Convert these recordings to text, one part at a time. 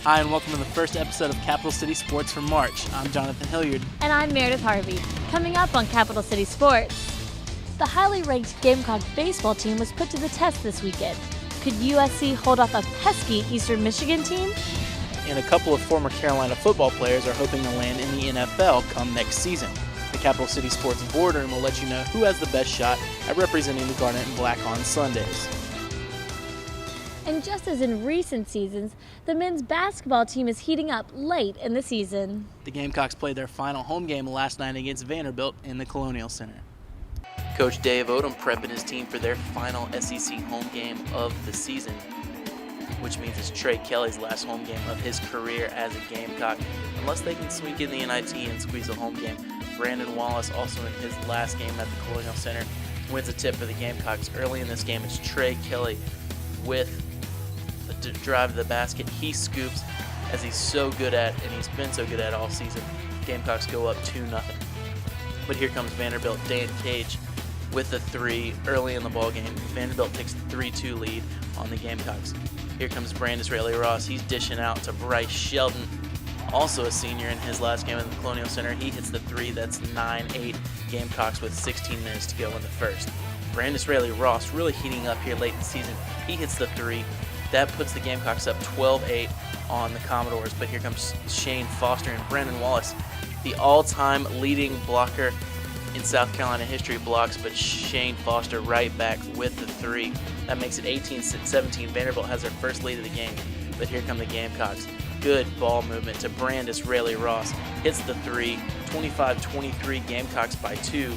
Hi, and welcome to the first episode of Capital City Sports for March. I'm Jonathan Hilliard. And I'm Meredith Harvey. Coming up on Capital City Sports, the highly ranked Gamecock baseball team was put to the test this weekend. Could USC hold off a pesky Eastern Michigan team? And a couple of former Carolina football players are hoping to land in the NFL come next season. The Capital City Sports Boardroom will let you know who has the best shot at representing the Garnet and Black on Sundays. And just as in recent seasons, the men's basketball team is heating up late in the season. The Gamecocks played their final home game last night against Vanderbilt in the Colonial Center. Coach Dave Odom prepping his team for their final SEC home game of the season, which means it's Trey Kelly's last home game of his career as a Gamecock. Unless they can sneak in the NIT and squeeze a home game. Brandon Wallace, also in his last game at the Colonial Center, wins a tip for the Gamecocks. Early in this game, it's Trey Kelly with the drive to the basket. He scoops, as he's so good at, and he's been so good at all season. Gamecocks go up 2-0. But here comes Vanderbilt. Dan Cage with the three early in the ball game. Vanderbilt takes the 3-2 lead on the Gamecocks. Here comes Brandis Rayleigh-Ross. He's dishing out to Bryce Sheldon, also a senior in his last game at the Colonial Center. He hits the three. That's 9-8 Gamecocks with 16 minutes to go in the first. Brandis Rayleigh-Ross really heating up here late in the season. He hits the three. That puts the Gamecocks up 12-8 on the Commodores. But here comes Shane Foster and Brandon Wallace, the all-time leading blocker in South Carolina history, blocks, but Shane Foster right back with the three. That makes it 18-17. Vanderbilt has their first lead of the game. But here come the Gamecocks. Good ball movement to Brandis Rayleigh-Ross. Hits the three. 25-23 Gamecocks by 2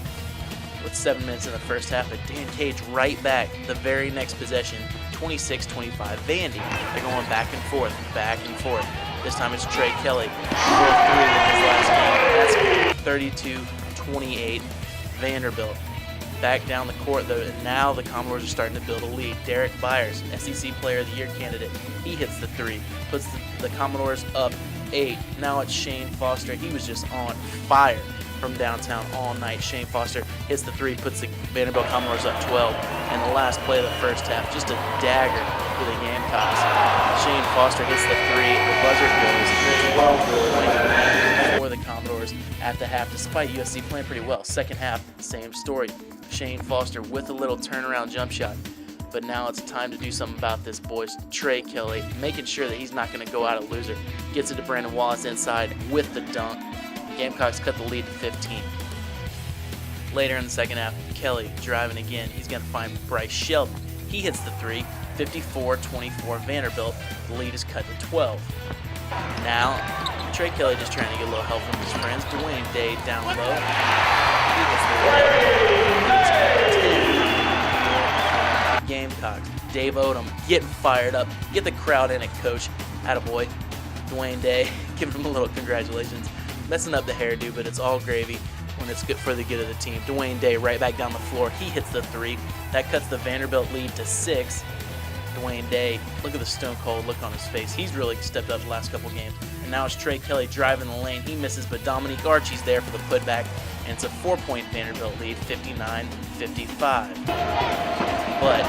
with 7 minutes in the first half. But Dan Cage right back the very next possession. 26-25 Vandy. They're going back and forth. This time it's Trey Kelly. 4-3 in his last game. That's 32-28 Vanderbilt. Back down the court though, and now the Commodores are starting to build a lead. Derek Byers, SEC Player of the Year candidate, he hits the three, puts the Commodores up 8. Now it's Shane Foster. He was just on fire from downtown all night. Shane Foster hits the three, puts the Vanderbilt Commodores up 12. And the last play of the first half, just a dagger for the Gamecocks. Shane Foster hits the three, the buzzer goes. There's 12 for the Commodores at the half, despite USC playing pretty well. Second half, same story. Shane Foster with a little turnaround jump shot. But now it's time to do something about this, boys. Trey Kelly making sure that he's not going to go out a loser. Gets it to Brandon Wallace inside with the dunk. Gamecocks cut the lead to 15. Later in the second half, Kelly driving again. He's going to find Bryce Sheldon. He hits the three. 54-24 Vanderbilt. The lead is cut to 12. Now, Trey Kelly just trying to get a little help from his friends. Dwayne Day down low. He hits the lead. Gamecocks. Dave Odom getting fired up. Get the crowd in it, coach. Attaboy. Dwayne Day, giving him a little congratulations. Messing up the hairdo, but it's all gravy when it's good for the good of the team. Dwayne Day right back down the floor. He hits the three. That cuts the Vanderbilt lead to 6. Dwayne Day, look at the stone cold look on his face. He's really stepped up the last couple games. And now it's Trey Kelly driving the lane. He misses, but Dominique Archie's there for the putback. And it's a 4-point Vanderbilt lead, 59-55. But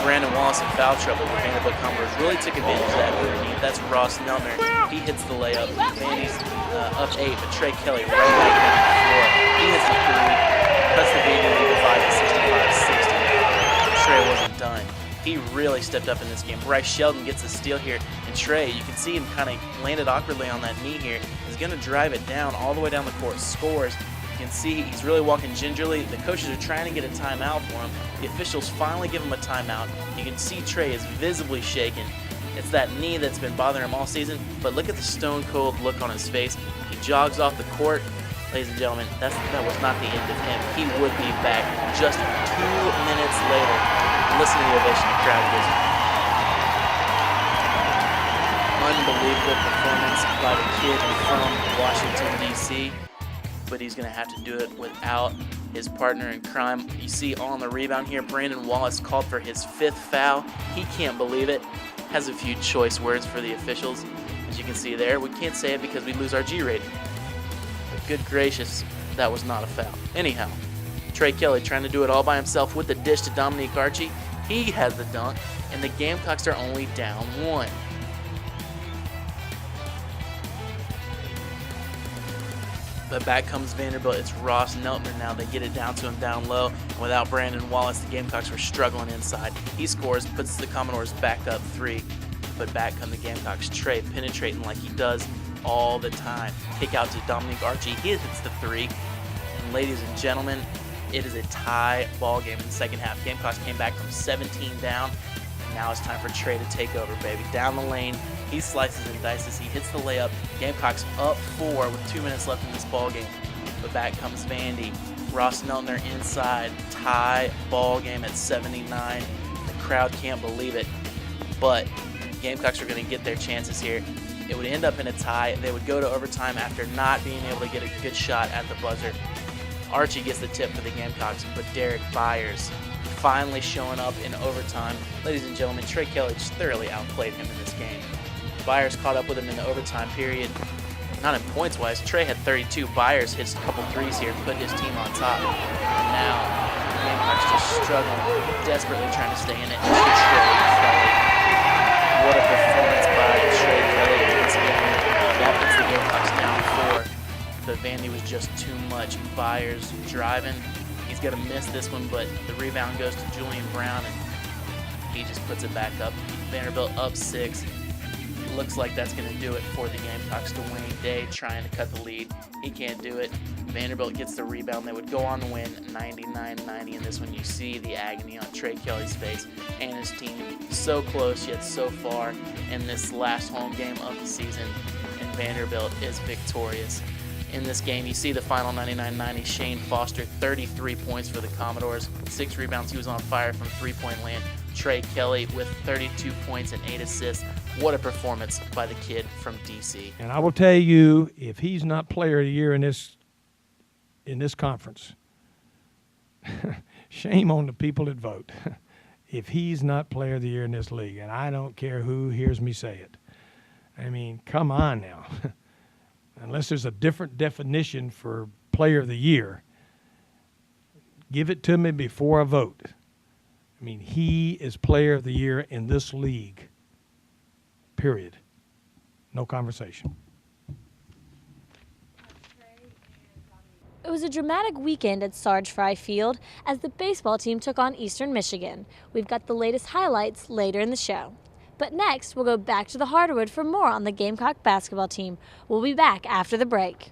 Brandon Wallace in foul trouble. The Vanderbilt Commodores really took advantage of that underneath. That's Ross Nelner. He hits the layup. Vandy's up 8, but Trey Kelly right back down the floor. He hits the three. Cuts the Vandy lead to 65-60. Trey wasn't done. He really stepped up in this game. Bryce Sheldon gets a steal here, and Trey, you can see him kind of landed awkwardly on that knee here, is going to drive it down all the way down the court, scores. You can see he's really walking gingerly. The coaches are trying to get a timeout for him. The officials finally give him a timeout. You can see Trey is visibly shaken. It's that knee that's been bothering him all season, but look at the stone-cold look on his face. He jogs off the court. Ladies and gentlemen, that was not the end of him. He would be back just 2 minutes later. Listen to the ovation the crowd gives him. Unbelievable performance by the kid from Washington, D.C., but he's going to have to do it without his partner in crime. You see on the rebound here, Brandon Wallace called for his 5th foul. He can't believe it. Has a few choice words for the officials. As you can see there, we can't say it because we lose our G rating. But good gracious, that was not a foul. Anyhow, Trey Kelly trying to do it all by himself with the dish to Dominique Archie. He has the dunk, and the Gamecocks are only down 1. But back comes Vanderbilt. It's Ross Neltner now. They get it down to him down low. And without Brandon Wallace, the Gamecocks were struggling inside. He scores, puts the Commodores back up 3. But back come the Gamecocks. Trey penetrating like he does all the time. Kick out to Dominique Archie. He hits the 3. And ladies and gentlemen, it is a tie ball game in the second half. Gamecocks came back from 17 down. And now it's time for Trey to take over, baby. Down the lane. He slices and dices. He hits the layup. Gamecocks up 4 with 2 minutes left in this ball game. But back comes Vandy. Ross Neltner inside. Tie ball game at 79. The crowd can't believe it. But Gamecocks are going to get their chances here. It would end up in a tie. They would go to overtime after not being able to get a good shot at the buzzer. Archie gets the tip for the Gamecocks, but Derek Byers finally showing up in overtime. Ladies and gentlemen, Trey Kelly just thoroughly outplayed him in this game. Byers caught up with him in the overtime period. Not in points-wise. Trey had 32. Byers hits a couple threes here to put his team on top. And now, the Gamecocks just struggling, desperately trying to stay in it. Trey Kelly. What a performance by Trey Kelly once again. That puts the Gamecocks down 4. But Vandy was just too much. Byers driving. He's going to miss this one, but the rebound goes to Julian Brown, and he just puts it back up. Vanderbilt up 6. Looks like that's going to do it for the Gamecocks. Dwayne Day trying to cut the lead. He can't do it. Vanderbilt gets the rebound. They would go on to win 99-90 in this one. You see the agony on Trey Kelly's face and his team. So close yet so far in this last home game of the season, and Vanderbilt is victorious. In this game, you see the final 99-90. Shane Foster, 33 points for the Commodores, 6 rebounds. He was on fire from three-point land. Trey Kelly with 32 points and 8 assists. What a performance by the kid from D.C. And I will tell you, if he's not player of the year in this conference, shame on the people that vote. If he's not player of the year in this league, and I don't care who hears me say it. I mean, come on now. Unless there's a different definition for player of the year, give it to me before I vote. I mean, he is player of the year in this league, period. No conversation. It was a dramatic weekend at Sarge Fry Field as the baseball team took on Eastern Michigan. We've got the latest highlights later in the show. But next, we'll go back to the hardwood for more on the Gamecock basketball team. We'll be back after the break.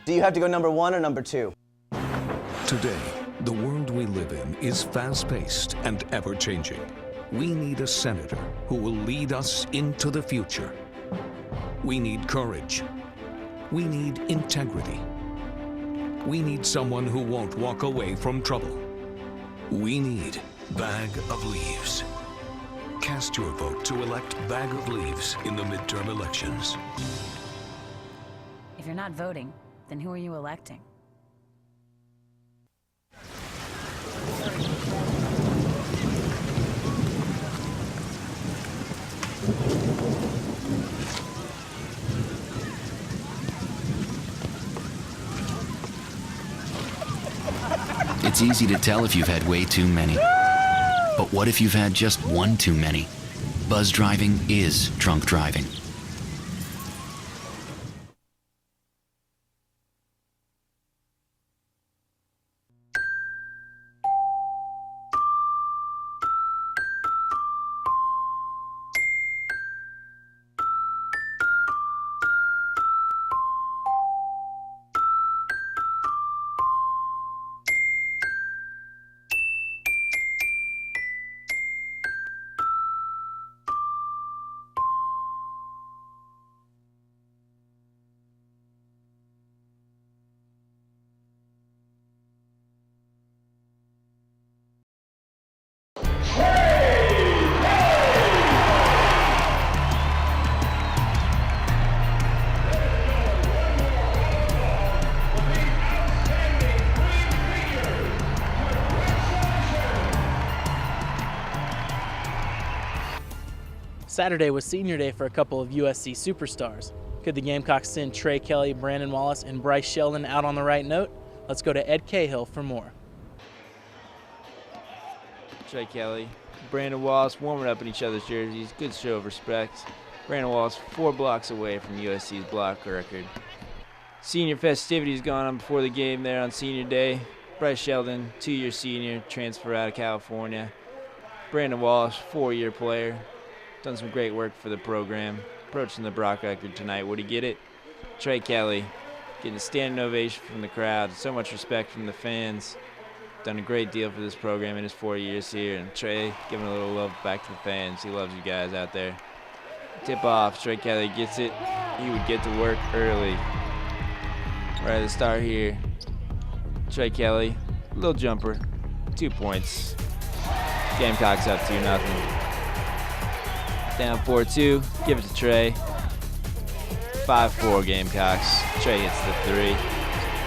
Do you have to go number 1 or number 2? Today, the world we live in is fast-paced and ever-changing. We need a senator who will lead us into the future. We need courage. We need integrity. We need someone who won't walk away from trouble. We need Bag of Leaves. Cast your vote to elect Bag of Leaves in the midterm elections. If you're not voting, then who are you electing? It's easy to tell if you've had way too many. But what if you've had just one too many? Buzz driving is drunk driving. Saturday was senior day for a couple of USC superstars. Could the Gamecocks send Trey Kelly, Brandon Wallace, and Bryce Sheldon out on the right note? Let's go to Ed Cahill for more. Trey Kelly, Brandon Wallace warming up in each other's jerseys. Good show of respect. Brandon Wallace 4 blocks away from USC's block record. Senior festivities going on before the game there on senior day. Bryce Sheldon, 2-year senior, transfer out of California. Brandon Wallace, 4-year player. Done some great work for the program. Approaching the block record tonight. Would he get it? Trey Kelly getting a standing ovation from the crowd. So much respect from the fans. Done a great deal for this program in his 4 years here. And Trey giving a little love back to the fans. He loves you guys out there. Tip off. Trey Kelly gets it. He would get to work early. Right at the start here. Trey Kelly, little jumper. 2 points. Gamecocks up 2-0. Down 4-2, give it to Trey. 5-4 Gamecocks. Trey hits the 3.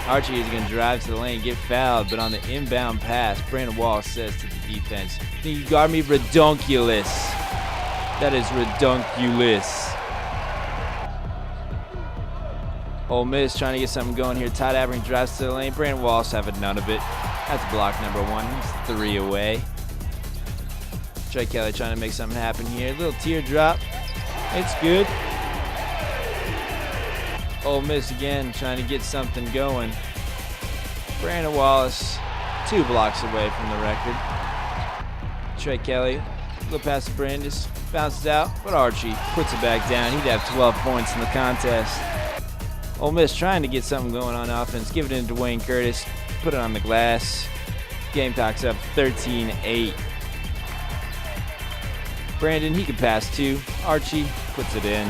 Archie is going to drive to the lane, get fouled, but on the inbound pass, Brandon Wallace says to the defense, "You got me redunculous." That is redunculous. Ole Miss trying to get something going here. Todd Abernathy drives to the lane. Brandon Wallace having none of it. That's block number 1. He's 3 away. Trey Kelly trying to make something happen here. Little teardrop. It's good. Ole Miss again trying to get something going. Brandon Wallace 2 blocks away from the record. Trey Kelly, little pass to Brandis. Bounces out, but Archie puts it back down. He'd have 12 points in the contest. Ole Miss trying to get something going on offense. Give it in to Dwayne Curtis. Put it on the glass. Gamecocks up 13-8. Brandon, he can pass 2. Archie puts it in.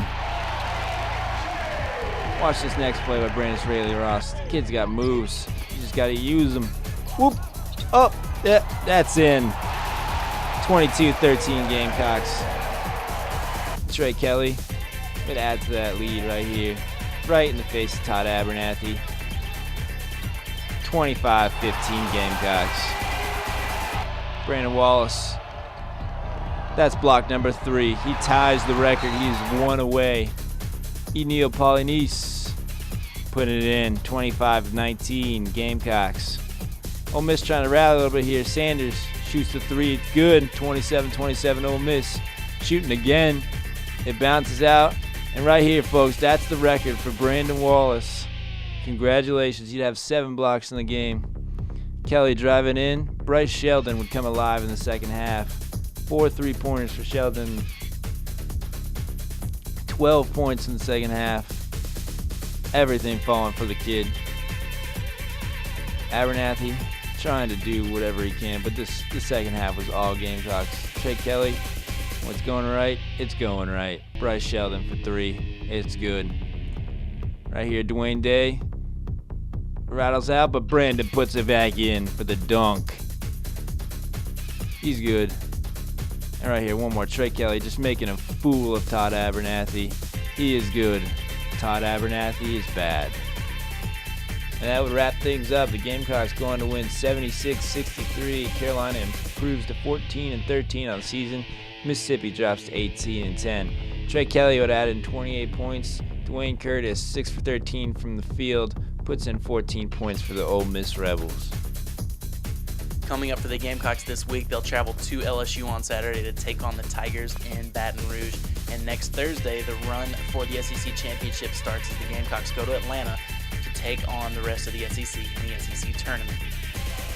Watch this next play by Brandon Rayleigh Ross. The kid's got moves. You just got to use them. Whoop. Oh, yeah, that's in. 22-13 Gamecocks. Trey Kelly could add to that lead right here. Right in the face of Todd Abernathy. 25-15 Gamecocks. Brandon Wallace. That's block number 3. He ties the record. He's 1 away. Enil Polynice putting it in. 25-19 Gamecocks. Ole Miss trying to rally a little bit here. Sanders shoots the 3. It's good. 27-27 Ole Miss. Shooting again. It bounces out. And right here, folks, that's the record for Brandon Wallace. Congratulations. He'd have 7 blocks in the game. Kelly driving in. Bryce Sheldon would come alive in the second half. 4 3-pointers for Sheldon. 12 points in the second half. Everything falling for the kid. Abernathy trying to do whatever he can, but the second half was all Gamecocks. Trey Kelly, what's going right? It's going right. Bryce Sheldon for 3. It's good. Right here, Dwayne Day rattles out, but Brandon puts it back in for the dunk. He's good. And right here, one more. Trey Kelly just making a fool of Todd Abernathy. He is good. Todd Abernathy is bad. And that would wrap things up. The Gamecocks going to win 76-63. Carolina improves to 14-13 on the season. Mississippi drops to 18-10. Trey Kelly would add in 28 points. Dwayne Curtis, 6 for 13 from the field, puts in 14 points for the Ole Miss Rebels. Coming up for the Gamecocks this week, they'll travel to LSU on Saturday to take on the Tigers in Baton Rouge. And next Thursday, the run for the SEC Championship starts as the Gamecocks go to Atlanta to take on the rest of the SEC in the SEC Tournament.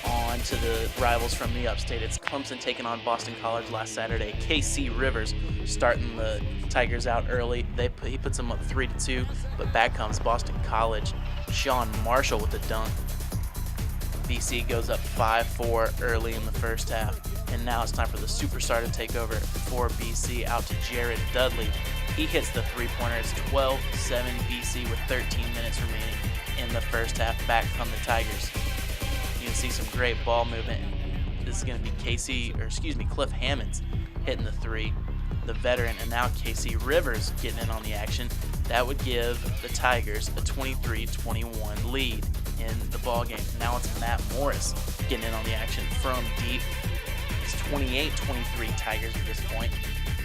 On to the rivals from the upstate. It's Clemson taking on Boston College last Saturday. KC Rivers starting the Tigers out early. He puts them up 3-2, but back comes Boston College. Sean Marshall with the dunk. BC goes up 5-4 early in the first half. And now it's time for the superstar to take over for BC, out to Jared Dudley. He hits the three-pointer. It's 12-7 BC with 13 minutes remaining in the first half. Back come the Tigers. You can see some great ball movement. This is going to be Cliff Hammonds hitting the three, the veteran, and now KC Rivers getting in on the action. That would give the Tigers a 23-21 lead in the ball game. Now it's Matt Morris getting in on the action from deep. It's 28-23 Tigers at this point.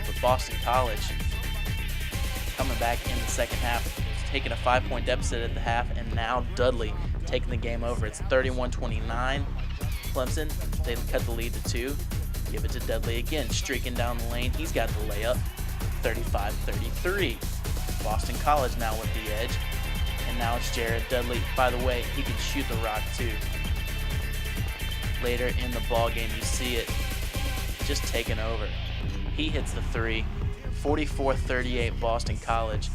But Boston College coming back in the second half, taking a 5-point deficit at the half, and now Dudley taking the game over. It's 31-29. Clemson, they cut the lead to 2. Give it to Dudley again, streaking down the lane. He's got the layup, 35-33. Boston College now with the edge. And now it's Jared Dudley. By the way, he can shoot the rock too. Later in the ball game, you see it just taking over. He hits the three, 44-38 Boston College.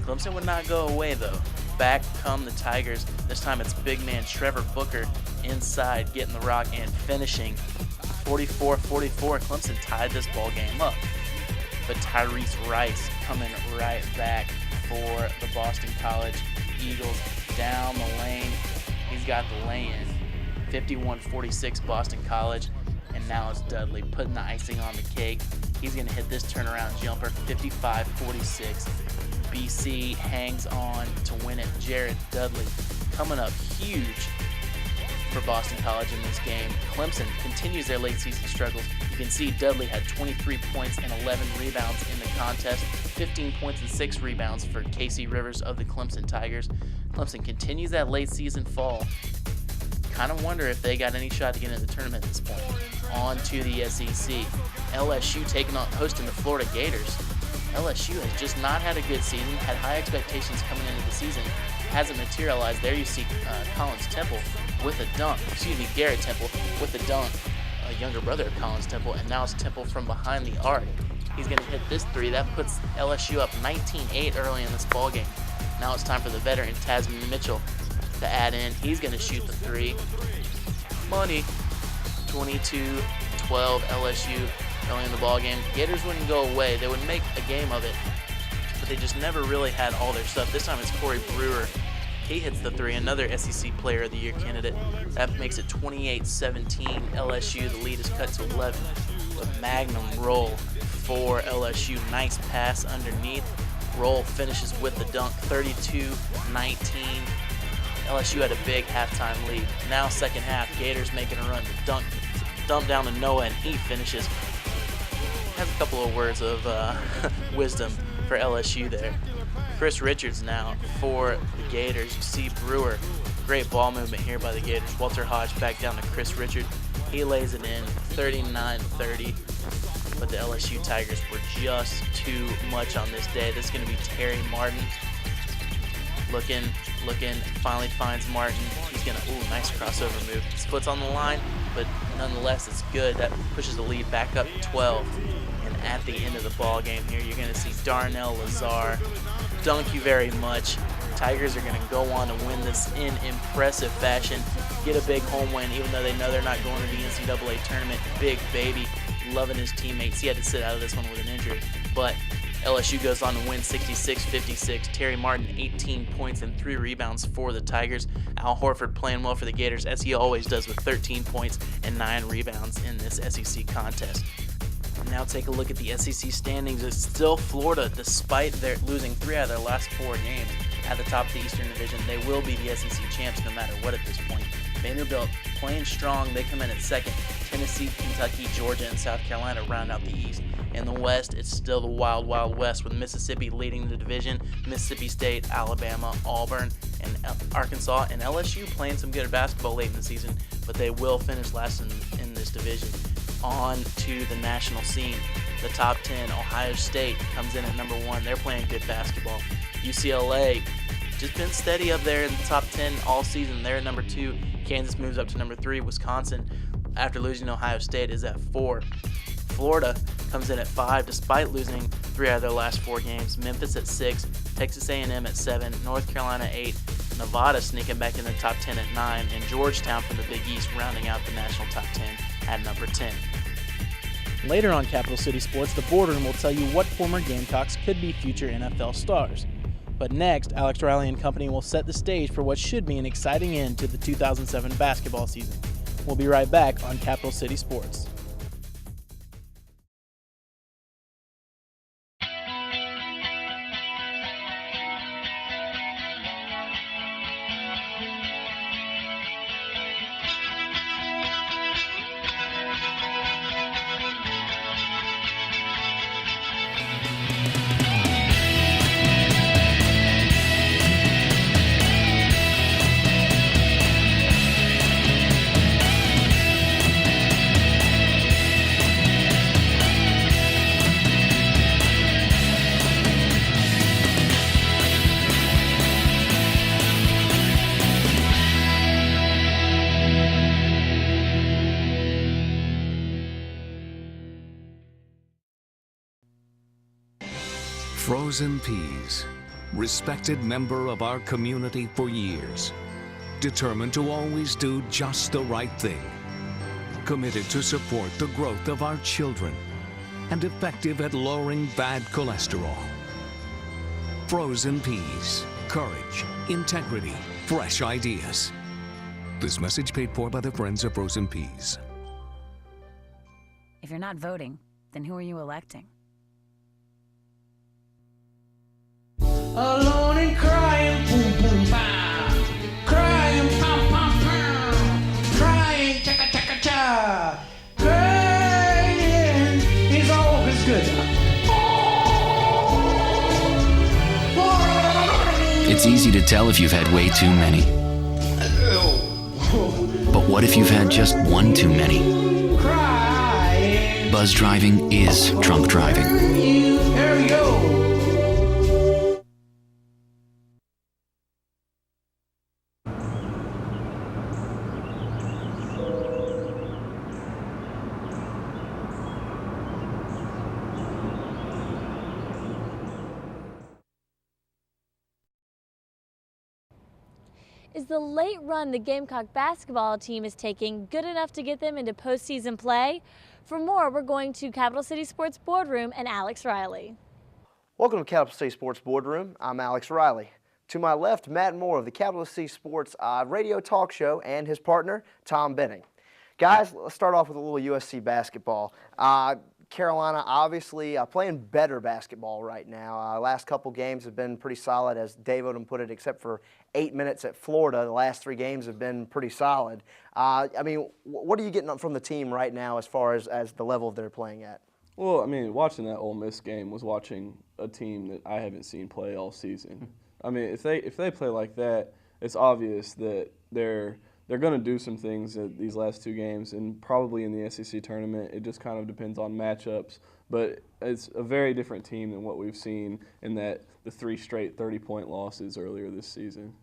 Clemson would not go away though. Back come the Tigers. This time it's big man Trevor Booker inside getting the rock and finishing. 44-44. Clemson tied this ball game up. But Tyrese Rice coming right back for the Boston College Eagles down the lane. He's got the lay-in. 51-46 Boston College. And now it's Dudley putting the icing on the cake. He's going to hit this turnaround jumper, 55-46. BC hangs on to win it. Jared Dudley coming up huge for Boston College in this game. Clemson continues their late season struggles. You can see Dudley had 23 points and 11 rebounds in the contest, 15 points and 6 rebounds for KC Rivers of the Clemson Tigers. Clemson continues that late season fall. Kind of wonder if they got any shot to get into the tournament at this point. On to the SEC. LSU hosting the Florida Gators. LSU has just not had a good season, had high expectations coming into the season, hasn't materialized. There you see Collins Temple with a dunk, Garrett Temple with a dunk, a younger brother of Collins Temple, and now it's Temple from behind the arc. He's going to hit this three. That puts LSU up 19-8 early in this ball game. Now it's time for the veteran Tasman Mitchell to add in. He's going to shoot the three. Money. 22-12 LSU early in the ball game. Gators wouldn't go away. They would make a game of it, but they just never really had all their stuff. This time it's Corey Brewer. He hits the three, another SEC Player of the Year candidate. That makes it 28-17 LSU. The lead is cut to 11. The Magnum roll for LSU. Nice pass underneath. Roll finishes with the dunk, 32-19. LSU had a big halftime lead. Now second half, Gators making a run. The dump down to Noah, and he finishes. Has a couple of words of wisdom for LSU there. Chris Richards now for the Gators. You see Brewer. Great ball movement here by the Gators. Walter Hodge back down to Chris Richards. He lays it in, 39-30. But the LSU Tigers were just too much on this day. This is going to be Terry Martin. Looking, finally finds Martin. He's going to, nice crossover move. His foot's on the line, but nonetheless, it's good. That pushes the lead back up to 12. And at the end of the ball game here, you're going to see Darnell Lazar. Thank you very much. Tigers are going to go on to win this in impressive fashion. Get a big home win, even though they know they're not going to the NCAA tournament. Big baby, loving his teammates. He had to sit out of this one with an injury, but LSU goes on to win 66-56. Terry Martin, 18 points and 3 rebounds for the Tigers. Al Horford playing well for the Gators, as he always does, with 13 points and 9 rebounds in this SEC contest. Now take a look at the SEC standings. It's still Florida, despite their losing 3 out of their last 4 games at the top of the Eastern Division. They will be the SEC champs no matter what at this point. Vanderbilt playing strong. They come in at second. Tennessee, Kentucky, Georgia, and South Carolina round out the East. In the West, it's still the wild, wild West, with Mississippi leading the division, Mississippi State, Alabama, Auburn, And Arkansas and LSU playing some good basketball late in the season, but they will finish last in this division. On to the national scene. The top 10, Ohio State comes in at number 1. They're playing good basketball. UCLA just been steady up there in the top 10 all season. They're at number 2. Kansas moves up to number 3. Wisconsin, after losing to Ohio State, is at 4. Florida comes in at 5 despite losing 3 out of their last 4 games. Memphis at 6. Texas A&M at 7. North Carolina 8. Nevada sneaking back in the top 10 at 9. And Georgetown from the Big East rounding out the national top 10 at number 10. Later on Capital City Sports, the Boardroom will tell you what former Gamecocks could be future NFL stars. But next, Alex Riley and company will set the stage for what should be an exciting end to the 2007 basketball season. We'll be right back on Capital City Sports. Frozen Peas, respected member of our community for years, determined to always do just the right thing, committed to support the growth of our children, and effective at lowering bad cholesterol. Frozen Peas, courage, integrity, fresh ideas. This message paid for by the Friends of Frozen Peas. If you're not voting, then who are you electing? Alone and crying, boom, boom, bam. Crying, pom, pom, pom. Crying, chaka, chaka, cha. Crying is always good. It's easy to tell if you've had way too many. But what if you've had just one too many? Crying. Buzz driving is drunk driving. Here we go. Is the late run the Gamecock basketball team is taking good enough to get them into postseason play? For more, we're going to Capital City Sports Boardroom and Alex Riley. Welcome to Capital City Sports Boardroom. I'm Alex Riley. To my left, Matt Moore of the Capital City Sports radio talk show and his partner, Tom Benning. Guys, let's start off with a little USC basketball. Carolina obviously playing better basketball right now. Last couple games have been pretty solid, as Dave Odom put it, except for 8 minutes at Florida. The last 3 games have been pretty solid. I mean, what are you getting from the team right now as far as the level they're playing at? Well, I mean, watching that Ole Miss game was watching a team that I haven't seen play all season. I mean, if they play like that, it's obvious that they're going to do some things at these last 2 games, and probably in the SEC tournament. It just kind of depends on matchups. But it's a very different team than what we've seen in the 3 straight 30-point losses earlier this season.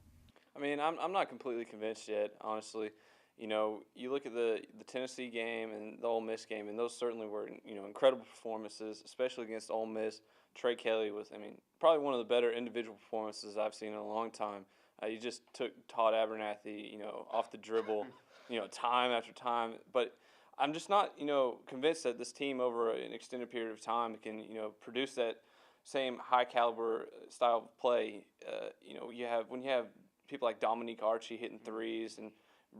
I mean, I'm not completely convinced yet, honestly. You know, you look at the Tennessee game and the Ole Miss game, and those certainly were, incredible performances, especially against Ole Miss. Trey Kelly was, probably one of the better individual performances I've seen in a long time. You just took Todd Abernathy, off the dribble, time after time. But I'm just not, convinced that this team over an extended period of time can, produce that same high caliber style of play. When you have people like Dominique Archie hitting threes and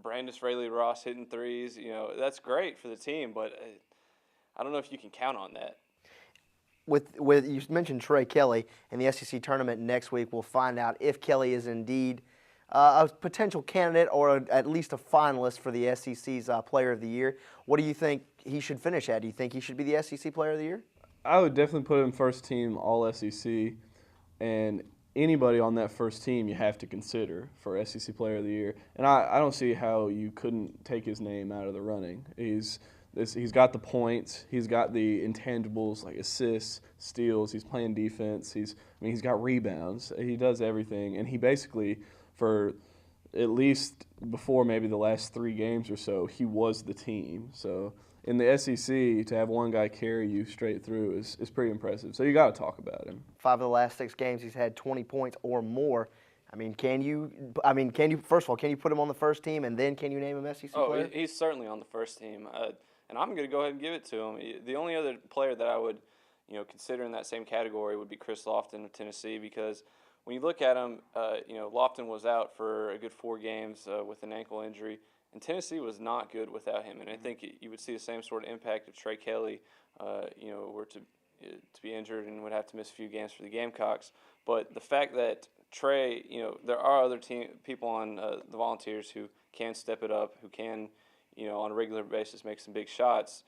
Brandis Rayleigh-Ross hitting threes, that's great for the team. But I don't know if you can count on that. With you mentioned Trey Kelly in the SEC tournament next week. We'll find out if Kelly is indeed a potential candidate or at least a finalist for the SEC's Player of the Year. What do you think he should finish at? Do you think he should be the SEC Player of the Year? I would definitely put him first team All SEC, and anybody on that first team you have to consider for SEC Player of the Year. And I don't see how you couldn't take his name out of the running. He's got the points, he's got the intangibles like assists, steals, he's playing defense, he's got rebounds, he does everything, and he basically, for at least before maybe the last 3 games or so, he was the team. So in the SEC, to have one guy carry you straight through is pretty impressive. So you got to talk about him. 5 of the last 6 games, he's had 20 points or more. Can you first of all, can you put him on the first team, and then can you name him SEC player? Oh, he's certainly on the first team. And I'm going to go ahead and give it to him. The only other player that I would, consider in that same category would be Chris Lofton of Tennessee, because when you look at him, Lofton was out for a good 4 games with an ankle injury, and Tennessee was not good without him. And I think you would see the same sort of impact if Trey Kelly, were to be injured and would have to miss a few games for the Gamecocks. But the fact that Trey, there are other people on the Volunteers who can step it up, who can, on a regular basis make some big shots.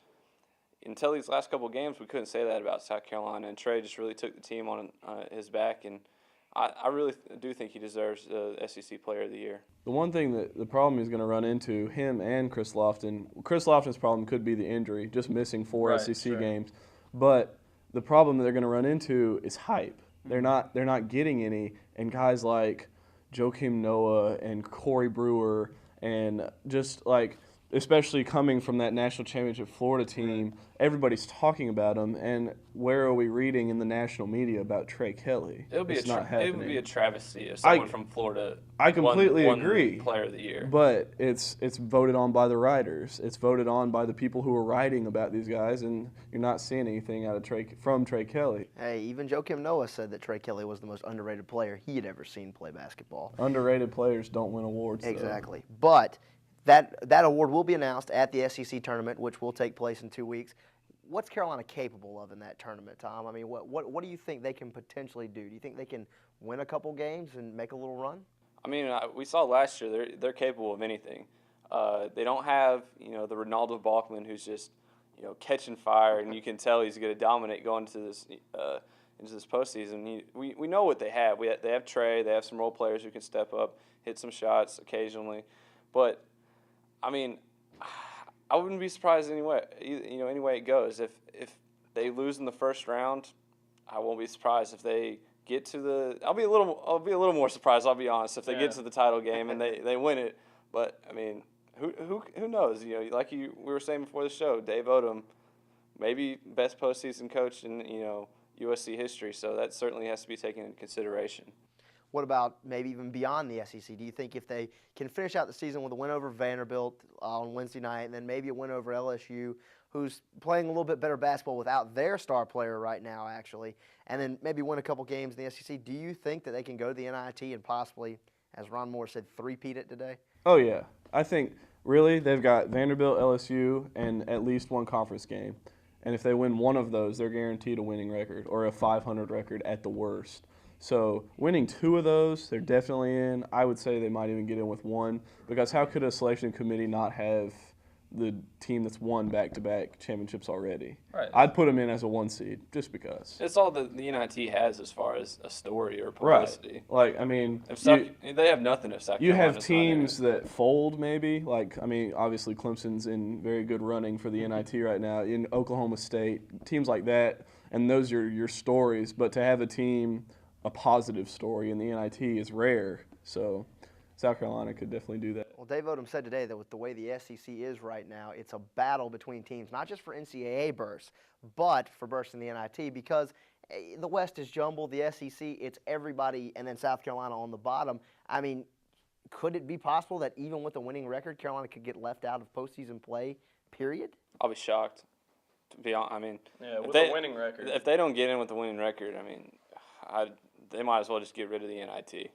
Until these last couple of games, we couldn't say that about South Carolina, and Trey just really took the team on his back, and I really do think he deserves the SEC Player of the Year. The one thing that the problem he's going to run into, him and Chris Lofton's problem could be the injury, just missing 4 SEC games. But the problem that they're going to run into is hype. They're not getting any, and guys like Joakim Noah and Corey Brewer, and just like, especially coming from that national championship Florida team, everybody's talking about him. And where are we reading in the national media about Trey Kelly? It would be a travesty if someone from Florida I completely agree. Player of the Year. But it's voted on by the writers. It's voted on by the people who are writing about these guys, and you're not seeing anything out of from Trey Kelly. Hey, even Joakim Noah said that Trey Kelly was the most underrated player he had ever seen play basketball. Underrated players don't win awards. Exactly. But that award will be announced at the SEC tournament, which will take place in 2 weeks. What's Carolina capable of in that tournament, Tom? What do you think they can potentially do? Do you think they can win a couple games and make a little run? We saw last year they're capable of anything. They don't have the Ronaldo Balkman who's just catching fire, and you can tell he's going to dominate going into this postseason. We know what they have. They have Trey. They have some role players who can step up, hit some shots occasionally, but I wouldn't be surprised any way it goes. If they lose in the first round, I won't be surprised if they get to the. I'll be a little more surprised. I'll be honest if they get to the title game and they win it. But who knows? Like we were saying before the show, Dave Odom, maybe best postseason coach in USC history. So that certainly has to be taken into consideration. What about maybe even beyond the SEC? Do you think if they can finish out the season with a win over Vanderbilt on Wednesday night, and then maybe a win over LSU, who's playing a little bit better basketball without their star player right now, actually, and then maybe win a couple games in the SEC, do you think that they can go to the NIT and possibly, as Ron Moore said, three-peat it today? Oh, yeah. I think, really, they've got Vanderbilt, LSU, and at least one conference game. And if they win one of those, they're guaranteed a winning record or a 500 record at the worst. So winning 2 of those, they're definitely in. I would say they might even get in with 1, because how could a selection committee not have the team that's won back-to-back championships already? Right. I'd put them in as a 1 seed just because. It's all the NIT has as far as a story or publicity. Right. They have nothing if South Carolina's you have teams that fold maybe. Obviously Clemson's in very good running for the NIT right now. In Oklahoma State, teams like that, and those are your stories. But to have a positive story in the NIT is rare. So South Carolina could definitely do that. Well, Dave Odom said today that with the way the SEC is right now, it's a battle between teams, not just for NCAA berths, but for berths in the NIT, because the West is jumbled. The SEC, it's everybody, and then South Carolina on the bottom. Could it be possible that even with a winning record, Carolina could get left out of postseason play, period? I'll be shocked. To be honest, with a winning record. If they don't get in with a winning record, they might as well just get rid of the NIT.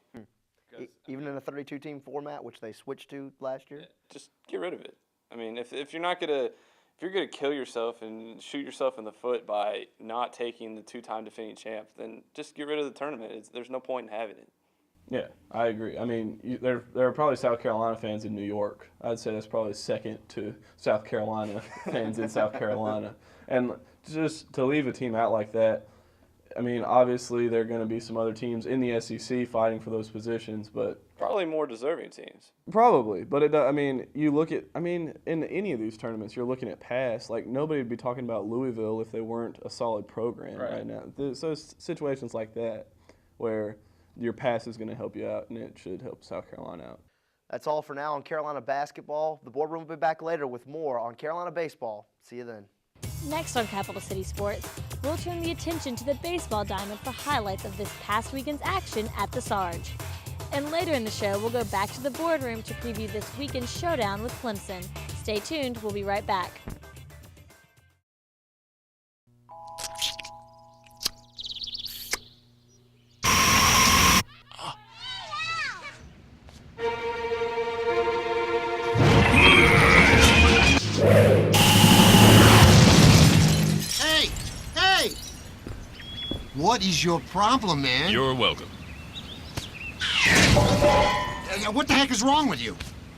Even in a 32-team format, which they switched to last year? Just get rid of it. If you're gonna kill yourself and shoot yourself in the foot by not taking the 2-time defending champ, then just get rid of the tournament. There's no point in having it. Yeah, I agree. There are probably South Carolina fans in New York. I'd say that's probably second to South Carolina fans in South Carolina. And just to leave a team out like that, I mean, obviously there are going to be some other teams in the SEC fighting for those positions, but Probably more deserving teams. probably. But I mean, you look at, in any of these tournaments, you're looking at past. Like, nobody would be talking about Louisville if they weren't a solid program right now. So it's situations like that where your past is going to help you out, and it should help South Carolina out. That's all for now on Carolina basketball. The boardroom will be back later with more on Carolina baseball. See you then. Next on Capital City Sports, we'll turn the attention to the baseball diamond for highlights of this past weekend's action at the Sarge. And later in the show, we'll go back to the boardroom to preview this weekend's showdown with Clemson. Stay tuned, we'll be right back. What is your problem, man? You're welcome. What the heck is wrong with you?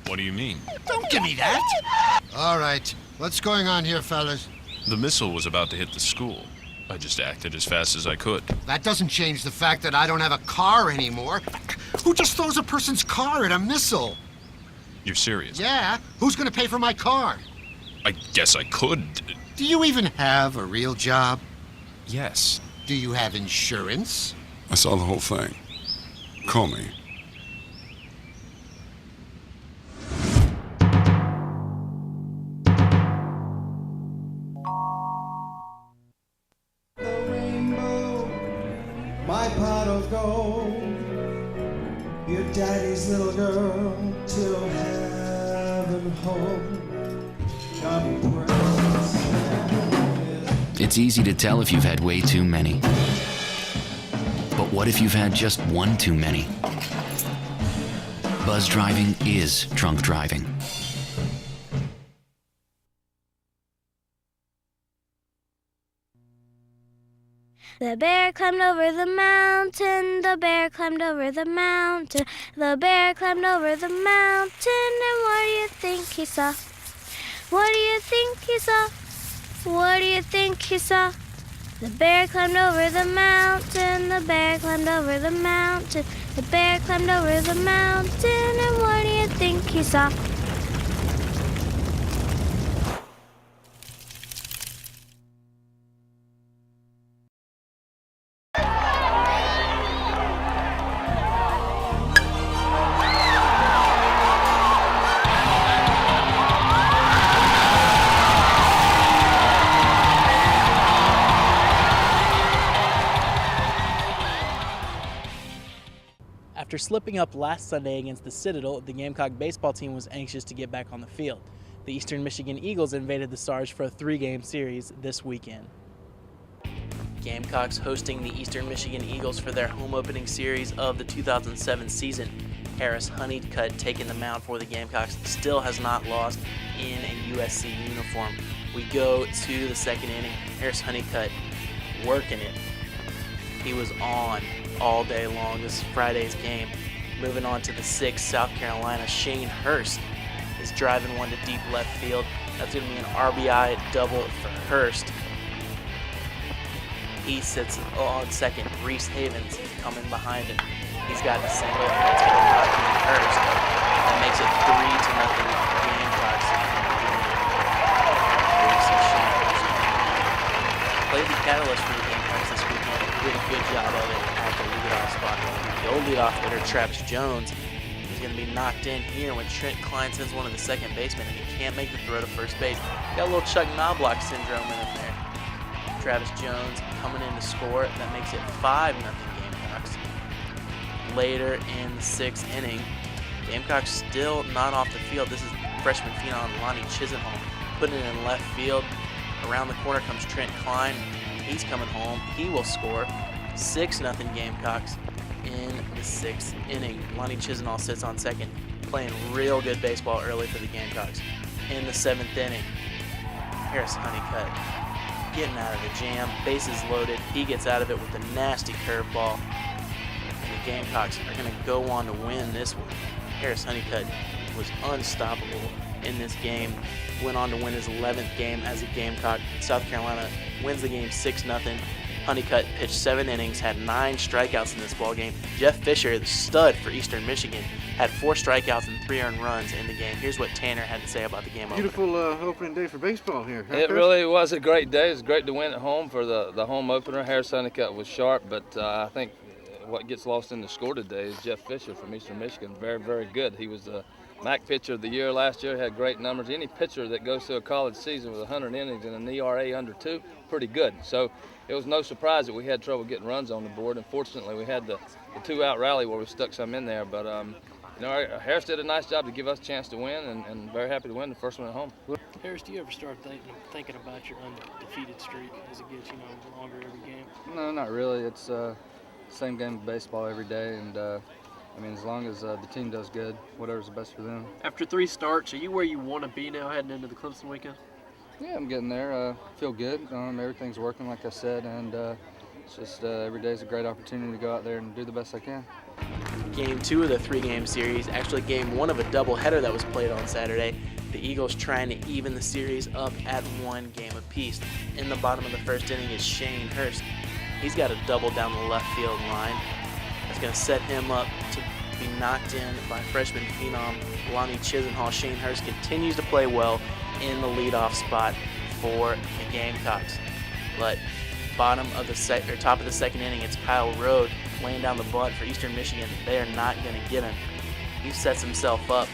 What do you mean? Don't give me that! All right, what's going on here, fellas? The missile was about to hit the school. I just acted as fast as I could. That doesn't change the fact that I don't have a car anymore. Who just throws a person's car at a missile? You're serious? Yeah, who's gonna pay for my car? I guess I could. Do you even have a real job? Yes. Do you have insurance? I saw the whole thing. Call me. My pot of gold, your daddy's little girl, till heaven home. It's easy to tell if you've had way too many. But what if you've had just one too many? Buzz driving is drunk driving. The bear climbed over the mountain, the bear climbed over the mountain, the bear climbed over the mountain, and what do you think he saw? What do you think he saw? What do you think he saw? The bear climbed over the mountain, the bear climbed over the mountain, the bear climbed over the mountain, and what do you think he saw? After slipping up last Sunday against the Citadel, the Gamecock baseball team was anxious to get back on the field. The Eastern Michigan Eagles invaded the Sarge for a 3-game series this weekend. Gamecocks hosting the Eastern Michigan Eagles for their home opening series of the 2007 season. Harris Honeycutt taking the mound for the Gamecocks still has not lost in a USC uniform. We go to the second inning. Harris Honeycutt working it. He was on all day long. This is Friday's game. Moving on to the 6th, South Carolina. Shane Hurst is driving one to deep left field. That's going to be an RBI double for Hurst. He sits on second. Reese Havens coming behind him. He's got a single. That's going to knock in Hurst. That makes it 3-0 Gamecocks. Played the catalyst for the Gamecocks this weekend. Did a good job of it at the leadoff spot. The old leadoff hitter, Travis Jones, is going to be knocked in here when Trent Klein sends one of the second basemen, and he can't make the throw to first base. Got a little Chuck Knobloch syndrome in him there. Travis Jones coming in to score. That makes it 5-0 Gamecocks. Later in the 6th inning, Gamecocks still not off the field. This is freshman phenom Lonnie Chisenhall putting it in left field. Around the corner comes Trent Klein. He's coming home. He will score. 6-0 Gamecocks in the 6th inning. Lonnie Chisenhall sits on second, playing real good baseball early for the Gamecocks. In the 7th inning, Harris Honeycutt getting out of the jam. Bases loaded. He gets out of it with a nasty curveball. And the Gamecocks are going to go on to win this one. Harris Honeycutt was unstoppable in this game. Went on to win his 11th game as a Gamecock. South Carolina wins the game 6-0. Honeycutt pitched 7 innings, had 9 strikeouts in this ballgame. Jeff Fisher, the stud for Eastern Michigan, had 4 strikeouts and 3 earned runs in the game. Here's what Tanner had to say about the game. Beautiful opening day for baseball here. Huh, It Chris? really was a great day. It was great to win at home for the home opener. Harris Honeycutt was sharp, but I think what gets lost in the score today is Jeff Fisher from Eastern Michigan. Very, very good. He was the MAC pitcher of the year last year, had great numbers. Any pitcher that goes through a college season with 100 innings and an ERA under 2, pretty good. So it was no surprise that we had trouble getting runs on the board. Unfortunately, we had the 2-out rally where we stuck some in there. But, Harris did a nice job to give us a chance to win, and very happy to win the first one at home. Harris, do you ever start thinking about your undefeated streak as it gets, longer every game? No, not really. It's same game of baseball every day, and as long as the team does good, whatever's the best for them. After 3 starts, are you where you want to be now heading into the Clemson weekend? Yeah, I'm getting there. Feel good. Everything's working, like I said, and it's just every day is a great opportunity to go out there and do the best I can. Game 2 of the 3-game series, actually game 1 of a doubleheader that was played on Saturday. The Eagles trying to even the series up at 1 game apiece. In the bottom of the first inning is Shane Hurst. He's got a double down the left field line. That's going to set him up to be knocked in by freshman phenom Lonnie Chisenhall. Shane Hurst continues to play well in the leadoff spot for the Gamecocks. But top of the second inning, it's Kyle Rode laying down the bunt for Eastern Michigan. They are not going to get him. He sets himself up.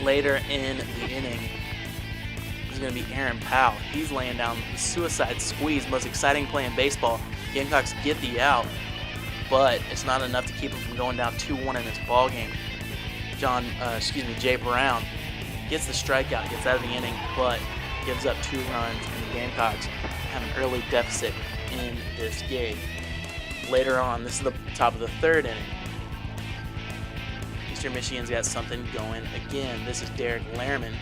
Later in the inning, it's going to be Aaron Powell. He's laying down the suicide squeeze, most exciting play in baseball. Gamecocks get the out, but it's not enough to keep him from going down 2-1 in this ball game. Jay Brown gets the strikeout, gets out of the inning, but gives up 2 runs, and the Gamecocks have an early deficit in this game. Later on, this is the top of the 3rd inning. Eastern Michigan's got something going again. This is Derek Lehrman.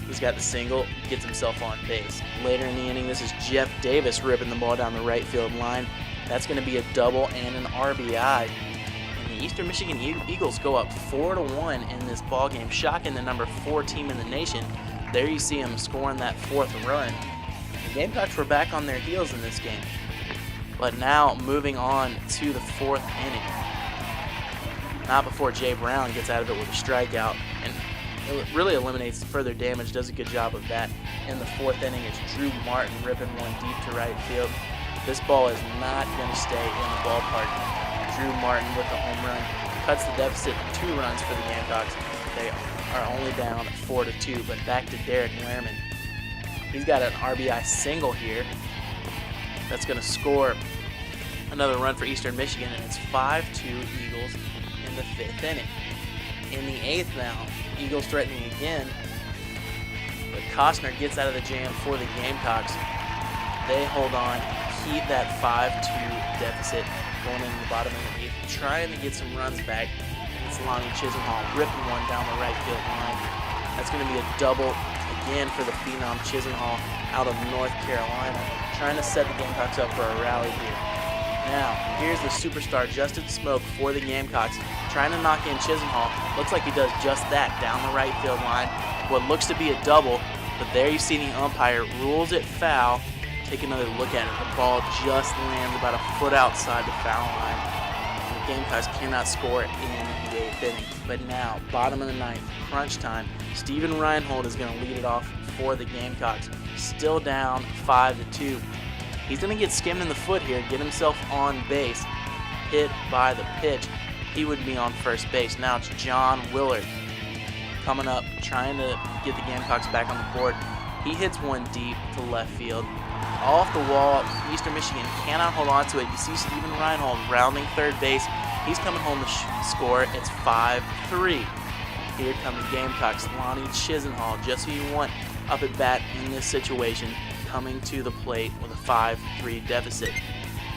He's got the single, gets himself on base. Later in the inning, this is Jeff Davis ripping the ball down the right field line. That's going to be a double and an RBI. And the Eastern Michigan Eagles go up 4-1 in this ballgame, shocking the number 4 team in the nation. There you see them scoring that 4th run. The Gamecocks were back on their heels in this game. But now moving on to the 4th inning. Not before Jay Brown gets out of it with a strikeout and it really eliminates further damage, does a good job of that. In the 4th inning, it's Drew Martin ripping one deep to right field. This ball is not going to stay in the ballpark. Drew Martin with the home run cuts the deficit to 2 runs for the Gamecocks. They are only down 4-2, but back to Derek Lehrman. He's got an RBI single here. That's going to score another run for Eastern Michigan, and it's 5-2 Eagles in the 5th inning. In the 8th now, Eagles threatening again, but Costner gets out of the jam for the Gamecocks. They hold on, keep that 5-2 deficit going into the bottom of the 8th, trying to get some runs back. It's Lonnie Chisenhall ripping one down the right field line. That's going to be a double again for the phenom Chisenhall out of North Carolina, trying to set the Gamecocks up for a rally here. Now, here's the superstar Justin Smoke for the Gamecocks, trying to knock in Chisenhall. Looks like he does just that down the right field line. What looks to be a double, but there you see the umpire rules it foul. Take another look at it. The ball just lands about a foot outside the foul line. The Gamecocks cannot score in the 8th inning. But now, bottom of the 9th, crunch time. Steven Reinhold is going to lead it off for the Gamecocks. Still down 5-2. He's going to get skimmed in the foot here, get himself on base, hit by the pitch. He would be on first base. Now it's John Willard coming up, trying to get the Gamecocks back on the board. He hits one deep to left field. Off the wall, Eastern Michigan cannot hold on to it. You see Steven Reinhold rounding third base. He's coming home to score. It's 5-3. Here come the Gamecocks. Lonnie Chisenhall, just who you want up at bat in this situation, coming to the plate with a 5-3 deficit.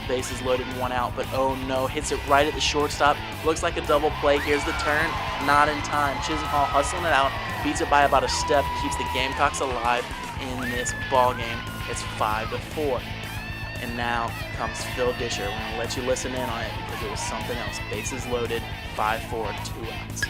Bases loaded, 1 out, but oh no, hits it right at the shortstop. Looks like a double play. Here's the turn, not in time. Chisenhall hustling it out, beats it by about a step, keeps the Gamecocks alive in this ball game. It's 5-4. And now comes Phil Disher. We're going to let you listen in on it because it was something else. Bases loaded, 5-4, 2 outs.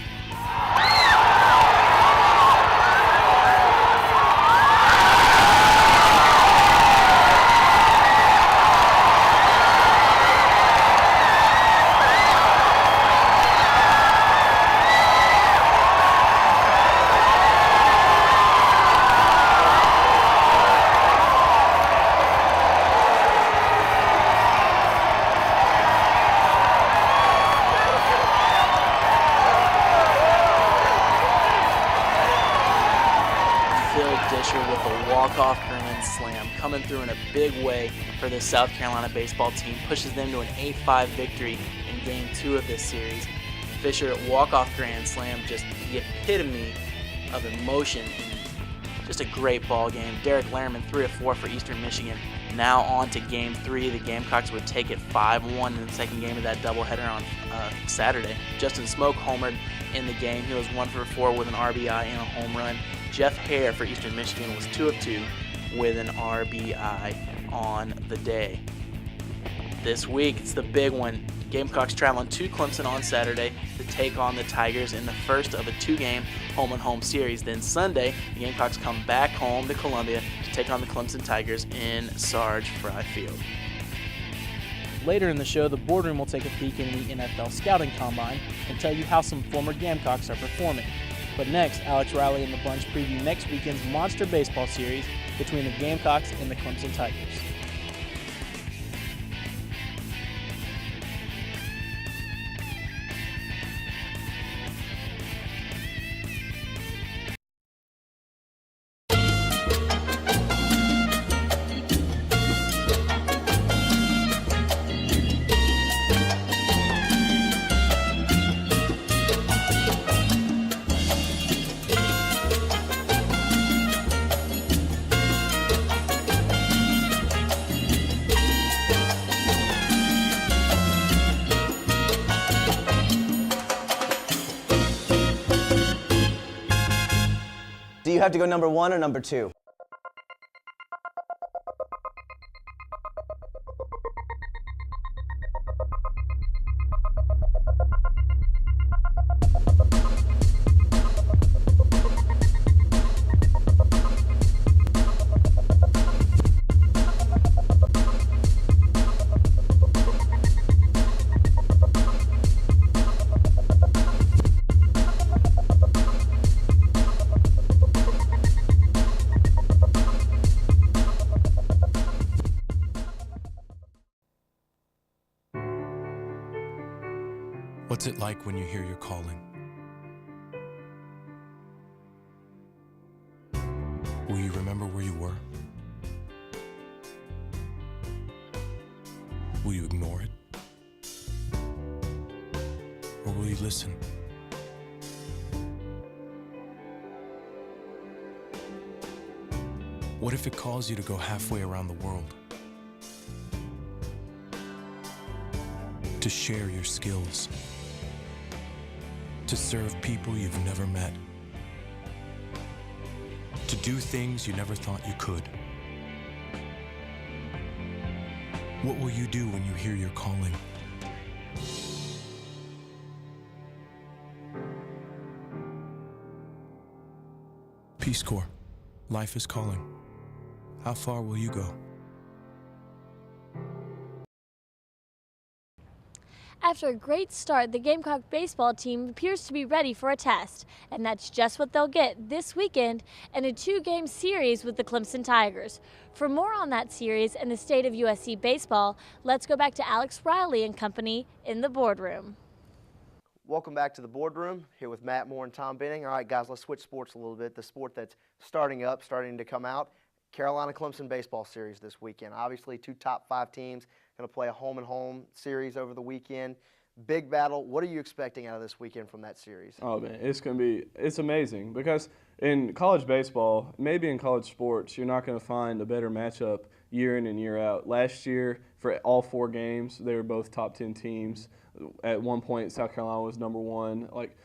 walk-off grand slam coming through in a big way for the South Carolina baseball team, pushes them to an 8-5 victory in Game 2 of this series. Fisher walk-off grand slam, just the epitome of emotion. Just a great ball game. Derek Lehrman 3 of 4 for Eastern Michigan. Now on to Game 3. The Gamecocks would take it 5-1 in the second game of that doubleheader on Saturday. Justin Smoke homered in the game. He was 1 for 4 with an RBI and a home run. Jeff Hare for Eastern Michigan was 2 of 2 with an RBI on the day. This week, it's the big one. Gamecocks traveling to Clemson on Saturday to take on the Tigers in the first of a 2-game home-and-home series. Then Sunday, the Gamecocks come back home to Columbia to take on the Clemson Tigers in Sarge Frye Field. Later in the show, the Boardroom will take a peek in the NFL Scouting Combine and tell you how some former Gamecocks are performing. But next, Alex Riley and the Bunch preview next weekend's Monster Baseball Series between the Gamecocks and the Clemson Tigers. Do you have to go number 1 or number 2? What's it like when you hear your calling? Will you remember where you were? Will you ignore it? Or will you listen? What if it calls you to go halfway around the world? To share your skills? To serve people you've never met? To do things you never thought you could? What will you do when you hear your calling? Peace Corps, life is calling. How far will you go? After a great start, the Gamecock baseball team appears to be ready for a test, and that's just what they'll get this weekend in a 2-game series with the Clemson Tigers. For more on that series and the state of USC baseball, let's go back to Alex Riley and company in the Boardroom. Welcome back to the Boardroom, here with Matt Moore and Tom Benning. All right, guys, let's switch sports a little bit. The sport that's starting to come out, Carolina-Clemson baseball series this weekend. Obviously, 2 top 5 teams going to play a home-and-home series over the weekend. Big battle. What are you expecting out of this weekend from that series? Oh, man, it's amazing because in college baseball, maybe in college sports, you're not going to find a better matchup year in and year out. Last year, for all 4 games, they were both top 10 teams. At one point, South Carolina was number 1. Like,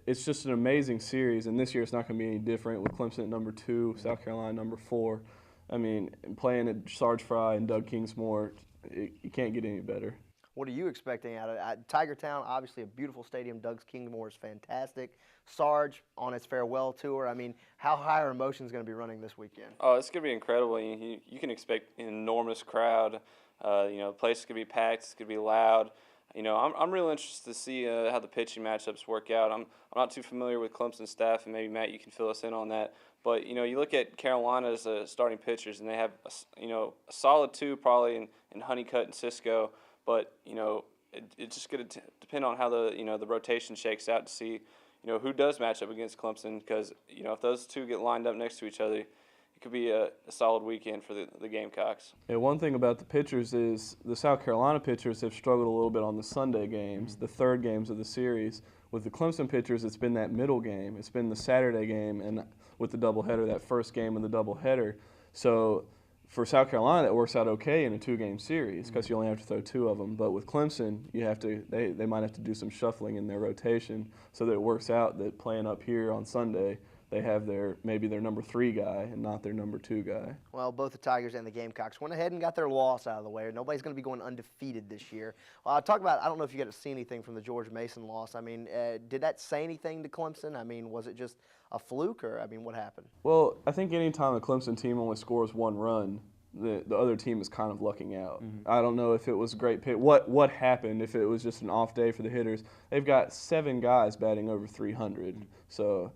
it's just an amazing series, and this year it's not going to be any different with Clemson at number 2, South Carolina number 4. I mean, playing at Sarge Frye and Doug Kingsmore, you can't get any better. What are you expecting out of it? Tiger Town, obviously a beautiful stadium. Doug Kingsmore is fantastic. Sarge on its farewell tour. I mean, how high are emotions going to be running this weekend? Oh, it's going to be incredible. You can expect an enormous crowd. The place is going to be packed. It's going to be loud. I'm really interested to see how the pitching matchups work out. I'm not too familiar with Clemson's staff, and maybe, Matt, you can fill us in on that. But, you look at Carolina's starting pitchers, and they have, a solid 2 probably in Honeycutt and Cisco. But, it's just going to depend on how the rotation shakes out to see, who does match up against Clemson. Because, if those 2 get lined up next to each other, it could be a solid weekend for the Gamecocks. Yeah, one thing about the pitchers is the South Carolina pitchers have struggled a little bit on the Sunday games, the third games of the series. With the Clemson pitchers, it's been that middle game. It's been the Saturday game and with the doubleheader, that first game of the doubleheader. So for South Carolina, that works out okay in a two-game series because you only have to throw two of them. But with Clemson, they might have to do some shuffling in their rotation so that it works out that playing up here on Sunday, they have maybe their number 3 guy and not their number 2 guy. Well, both the Tigers and the Gamecocks went ahead and got their loss out of the way. Nobody's going to be going undefeated this year. Talk about, I don't know if you got to see anything from the George Mason loss. I mean, did that say anything to Clemson? I mean, was it just a fluke or, I mean, what happened? Well, I think any time a Clemson team only scores one run, the other team is kind of lucking out. I don't know if it was a great pick. What happened if it was just an off day for the hitters? They've got 7 guys batting over 300. So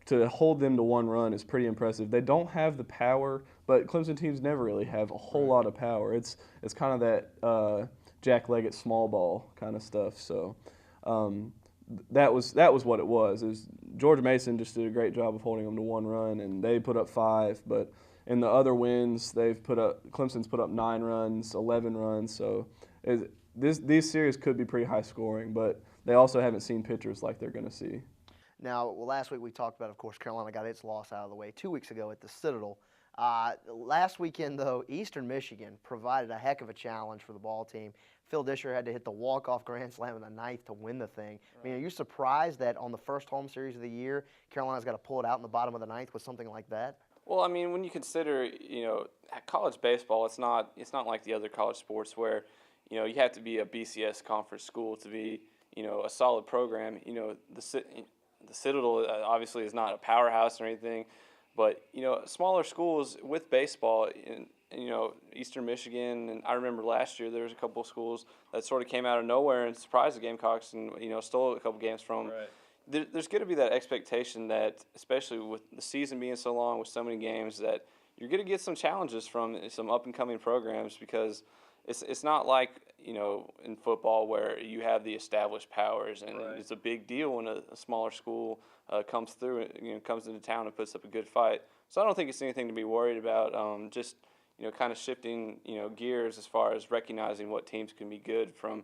to hold them to one run is pretty impressive. They don't have the power, but Clemson teams never really have a whole lot of power. It's kind of that Jack Leggett small ball kind of stuff. So that was what it was. George Mason just did a great job of holding them to one run, and they put up 5. But in the other wins, Clemson's put up 9 runs, 11 runs. So these series could be pretty high scoring, but they also haven't seen pitchers like they're going to see. Now, last week we talked about, of course, Carolina got its loss out of the way 2 weeks ago at the Citadel. Last weekend, though, Eastern Michigan provided a heck of a challenge for the ball team. Phil Disher had to hit the walk-off grand slam in the 9th to win the thing. I mean, are you surprised that on the first home series of the year, Carolina's got to pull it out in the bottom of the 9th with something like that? Well, I mean, when you consider, college baseball, it's not like the other college sports where, you have to be a BCS conference school to be, a solid program. The Citadel obviously is not a powerhouse or anything, but smaller schools with baseball, Eastern Michigan, and I remember last year there was a couple of schools that sort of came out of nowhere and surprised the Gamecocks and stole a couple games from them. Right. There's going to be that expectation that, especially with the season being so long with so many games, that you're going to get some challenges from some up and coming programs because it's not like in football where you have the established powers and it's a big deal when a smaller school comes through, comes into town and puts up a good fight. So I don't think it's anything to be worried about. Just kind of shifting gears as far as recognizing what teams can be good from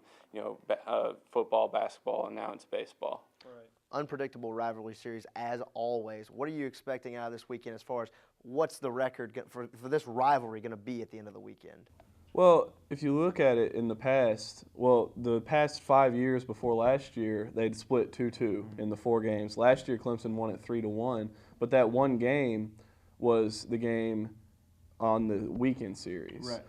football, basketball, and now into baseball. Right. Unpredictable rivalry series as always. What are you expecting out of this weekend as far as what's the record for this rivalry going to be at the end of the weekend? Well, if you look at it in the past, the past 5 years before last year, they'd split 2-2 in the 4 games. Last year, Clemson won it 3-1, but that one game was the game on the weekend series. Right.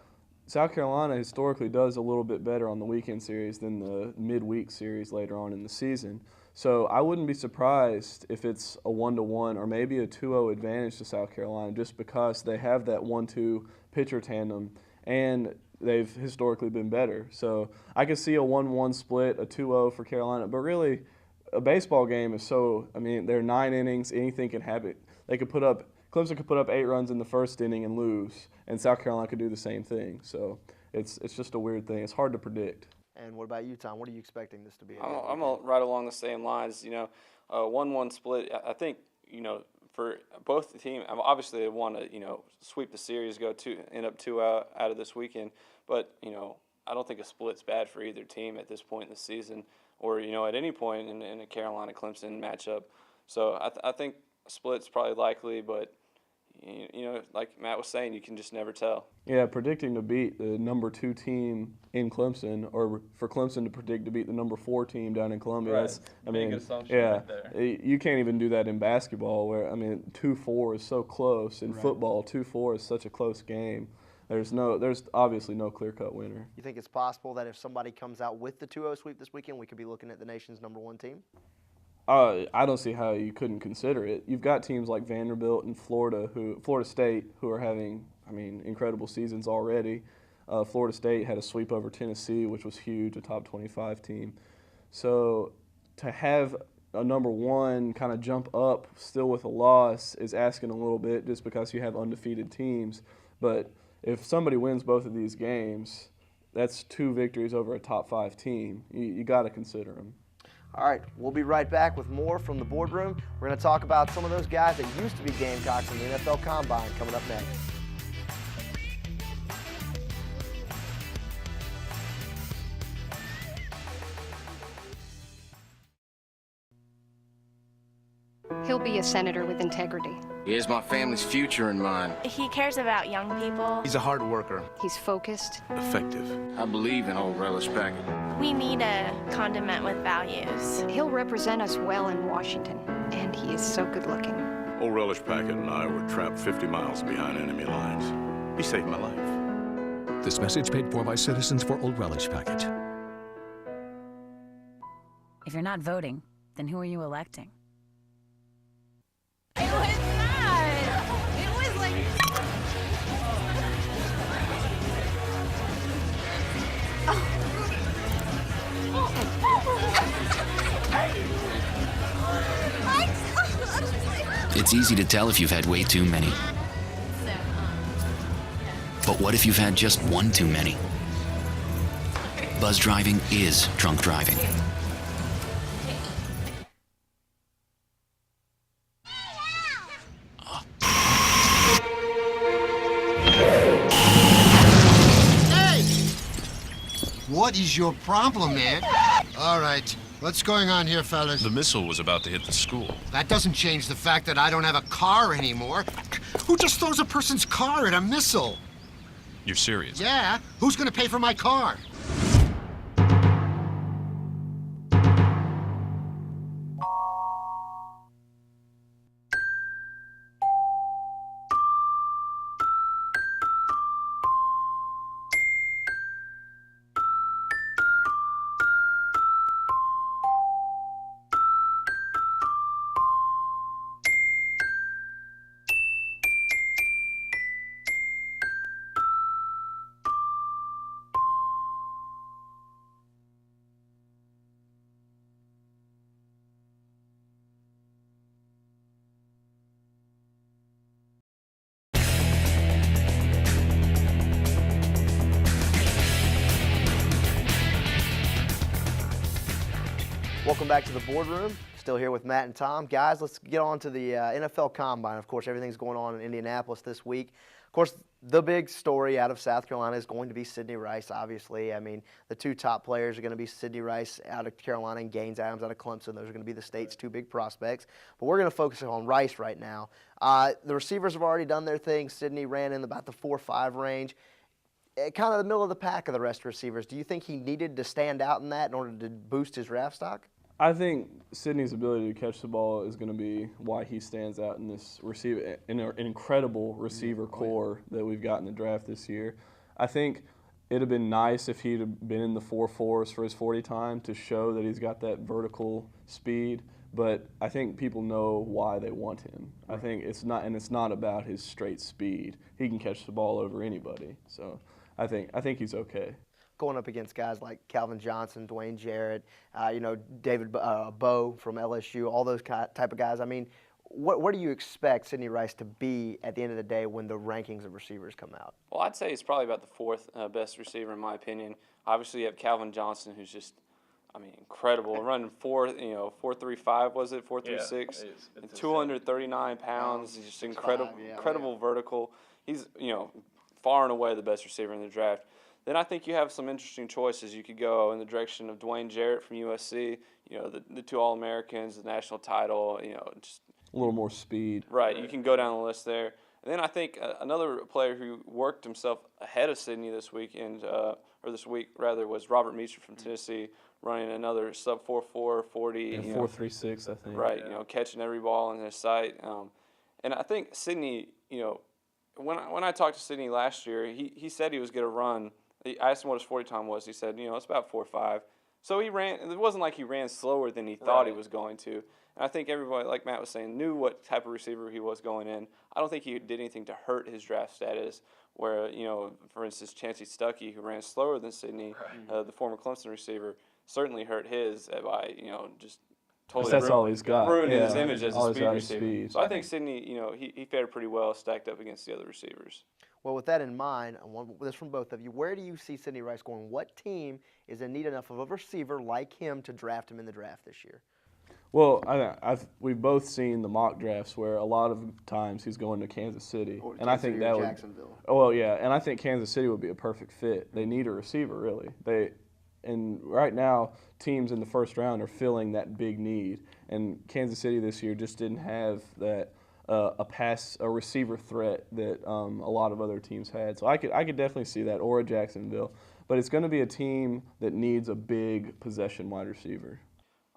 South Carolina historically does a little bit better on the weekend series than the midweek series later on in the season. So I wouldn't be surprised if it's a 1-1 or maybe a 2-0 advantage to South Carolina just because they have that 1-2 pitcher tandem and they've historically been better. So I could see a 1-1 split, a 2-0 for Carolina, but really a baseball game is they're 9 innings, anything can happen. Clemson could put up 8 runs in the first inning and lose, and South Carolina could do the same thing. So it's just a weird thing. It's hard to predict. And what about you, Tom? What are you expecting this to be? I'm right along the same lines. 1-1 split. I think for both the team, obviously they want to sweep the series, end up 2 out of this weekend. But I don't think a split's bad for either team at this point in the season, or at any point in a Carolina-Clemson matchup. So I think a split's probably likely, but like Matt was saying, you can just never tell. Yeah, predicting to beat the number 2 team in Clemson, or for Clemson to predict to beat the number 4 team down in Columbia. Right. That's, Big assumption right there. You can't even do that in basketball, where 2-4 is so close. In football, 2-4 is such a close game. There's obviously no clear-cut winner. You think it's possible that if somebody comes out with the 2-0 sweep this weekend, we could be looking at the nation's number 1 team? I don't see how you couldn't consider it. You've got teams like Vanderbilt and Florida State, who are having, incredible seasons already. Florida State had a sweep over Tennessee, which was huge, a top 25 team. So to have a number 1 kind of jump up still with a loss is asking a little bit just because you have undefeated teams. But if somebody wins both of these games, that's 2 victories over a top 5 team. You got to consider them. All right, we'll be right back with more from the boardroom. We're going to talk about some of those guys that used to be Gamecocks in the NFL Combine coming up next. He'll be a senator with integrity. He has my family's future in mind. He cares about young people. He's a hard worker. He's focused. Effective. I believe in Old Relish Packet. We need a condiment with values. He'll represent us well in Washington, and he is so good looking. Old Relish Packet and I were trapped 50 miles behind enemy lines. He saved my life. This message paid for by Citizens for Old Relish Packet. If you're not voting, then who are you electing? It was not. It was like... It's easy to tell if you've had way too many. But what if you've had just one too many? Buzz driving is drunk driving. Hey! What is your problem, man? All right. What's going on here, fellas? The missile was about to hit the school. That doesn't change the fact that I don't have a car anymore. Who just throws a person's car at a missile? You're serious? Yeah. Who's gonna pay for my car? Welcome back to the boardroom. Still here with Matt and Tom. Guys, let's get on to the NFL Combine. Of course, everything's going on in Indianapolis this week. Of course, the big story out of South Carolina is going to be Sidney Rice, obviously. I mean, the two top players are going to be Sidney Rice out of Carolina and Gaines Adams out of Clemson. Those are going to be the state's two big prospects. But we're going to focus on Rice right now. The receivers have already done their thing. Sidney ran in about the 4.5 range. Kind of the middle of the pack of the rest of the receivers. Do you think he needed to stand out in that in order to boost his draft stock? I think Sidney's ability to catch the ball is going to be why he stands out in this an incredible receiver core that we've got in the draft this year. I think it'd have been nice if he'd have been in the 4.4s for his 40 time to show that he's got that vertical speed. But I think people know why they want him. I think it's not about his straight speed. He can catch the ball over anybody. So I think he's okay. Going up against guys like Calvin Johnson, Dwayne Jarrett, David Bowe from LSU, all those type of guys. I mean, where do you expect Sidney Rice to be at the end of the day when the rankings of receivers come out? Well, I'd say he's probably about the fourth best receiver in my opinion. Obviously, you have Calvin Johnson, who's just, incredible. Running 4.35 was it? 4.36, and 239 pounds. He's just incredible vertical. He's far and away the best receiver in the draft. Then I think you have some interesting choices. You could go in the direction of Dwayne Jarrett from USC, the two All-Americans, the national title, just a little more speed. Right, you can go down the list there. And then I think another player who worked himself ahead of Sidney this week was Robert Meacham from Tennessee, running another sub 4.4 40. 4.36, I think. Right, catching every ball in his sight. And I think Sidney, when I talked to Sidney last year, he said he was going to run. I asked him what his 40 time was. He said, it's about 4.5. So he ran. It wasn't like he ran slower than he thought he was going to. And I think everybody, like Matt was saying, knew what type of receiver he was going in. I don't think he did anything to hurt his draft status. Where for instance, Chancey Stuckey, who ran slower than Sidney, the former Clemson receiver, certainly hurt his by just totally ruined his image as a speed receiver. So I think Sidney, he fared pretty well stacked up against the other receivers. Well, with that in mind, I want this from both of you. Where do you see Sidney Rice going? What team is in need enough of a receiver like him to draft him in the draft this year? Well, we've both seen the mock drafts where a lot of times he's going to Kansas City, Or and I think that would. Jacksonville. Oh well, yeah, and I think Kansas City would be a perfect fit. They need a receiver, really. And right now, teams in the first round are filling that big need, and Kansas City this year just didn't have that a receiver threat that a lot of other teams had. So I could definitely see that, or a Jacksonville, but it's going to be a team that needs a big possession wide receiver.